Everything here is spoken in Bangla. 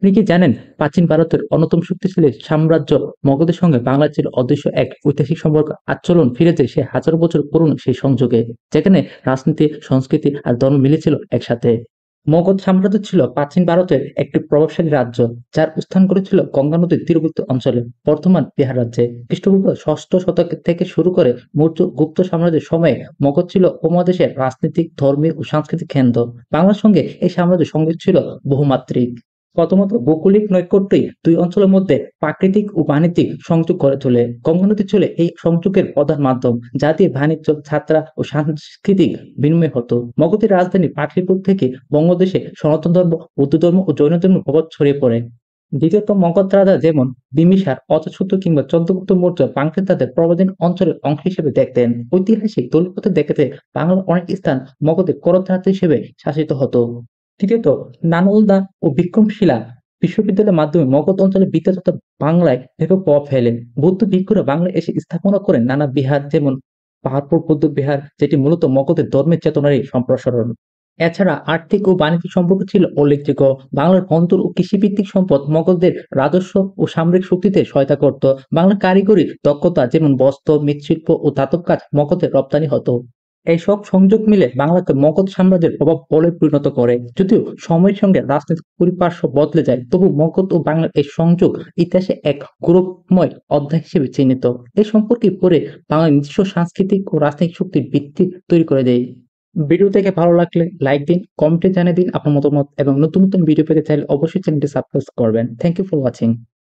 আপনি কি জানেন প্রাচীন ভারতের অন্যতম শক্তিশালী সাম্রাজ্য মগধের সঙ্গে বাংলার ছিল অদৃশ্য এক ঐতিহাসিক সম্পর্ক আচরণ ফিরে যায় সে হাজার বছর পুরনো সেই সংযোগে, যেখানে রাজনীতি, সংস্কৃতি আর ধর্ম মিলেছিল একসাথে। মগধ সাম্রাজ্য ছিল প্রাচীন ভারতের একটি প্রভাবশালী রাজ্য, যার স্থান করেছিল গঙ্গা নদীর তীরবর্তী অঞ্চলে, বর্তমান বিহার রাজ্যে। খ্রিস্টপূর্ব ষষ্ঠ শতক থেকে শুরু করে মৌর্য গুপ্ত সাম্রাজ্যের সময়ে মগধ ছিল উপমহাদেশের রাজনৈতিক, ধর্মীয় ও সাংস্কৃতিক কেন্দ্র। বাংলার সঙ্গে এই সাম্রাজ্য সংযোগ ছিল বহুমাত্রিক। প্রথমত ভৌগোলিক নৈকট্যই দুই অঞ্চলের মধ্যে প্রাকৃতিক ও বাণিজ্যিক সংযোগ গড়ে তোলে। গঙ্গা নদী ছিল এই সংযোগের প্রধান মাধ্যম, যা দিয়ে বাণিজ্য, যাত্রা ও সাংস্কৃতিক বিনিময় হতো। মগধের রাজধানী পাটলিপুত্র থেকে বঙ্গদেশে সনাতন ধর্ম, বৌদ্ধ ধর্ম ও জৈন ধর্মের প্রভাব ছড়িয়ে পড়ে। দ্বিতীয়ত মগধ রাজা যেমন বিম্বিসার, অজাতশত্রু কিংবা চন্দ্রগুপ্ত মৌর্য বাংলাকে তাদের প্রবাদীন অঞ্চলের অংশ হিসেবে দেখতেন। ঐতিহাসিক দলিলপত্রে দেখাতে বাংলার অনেক স্থান মগধের করদ রাজ্য হিসেবে শাসিত হতো। তৃতীয়ত নালন্দা ও বিক্রমশিলা বিশ্ববিদ্যালয়ের মাধ্যমে মগধ অঞ্চলের বিদ্যা তথা বাংলায় ব্যাপক প্রভাব ফেলেন। বৌদ্ধ ভিক্ষুরা বাংলায় এসে স্থাপনা করেন নানা বিহার, যেমন পাহাড়পুর বৌদ্ধ বিহার, যেটি মূলত মগধের ধর্মের চেতনারই সম্প্রসারণ। এছাড়া আর্থিক ও বাণিজ্যিক সম্পর্ক ছিল উল্লেখযোগ্য। বাংলার বন্দর ও কৃষিভিত্তিক সম্পদ মগধের রাজস্ব ও সামরিক শক্তিতে সহায়তা করত। বাংলার কারিগরি দক্ষতা, যেমন বস্ত্র, মৃৎশিল্প ও ধাতব কাজ মগধে রপ্তানি হতো। এইসব সংযোগ মিলে বাংলাকে মগধ সাম্রাজ্যের প্রভাব বলে পরিণত করে। যদিও সময়ের সঙ্গে রাজনৈতিক পরিপার্শ্ব বদলে যায়, তবু মগধ ও বাংলার এই সংযোগ ইতিহাসে এক গৌরবময় অধ্যায় হিসেবে চিহ্নিত। এই সম্পর্কে পড়ে বাংলার নিজস্ব সাংস্কৃতিক ও রাজনৈতিক শক্তির ভিত্তি তৈরি করে দেয়। ভিডিও থেকে ভালো লাগলে লাইক দিন, কমেন্টে জানিয়ে দিন আপনার মতামত, এবং নতুন নতুন ভিডিও পেতে চাইলে অবশ্যই চ্যানেলটি সাবস্ক্রাইব করবেন। Thank you for watching.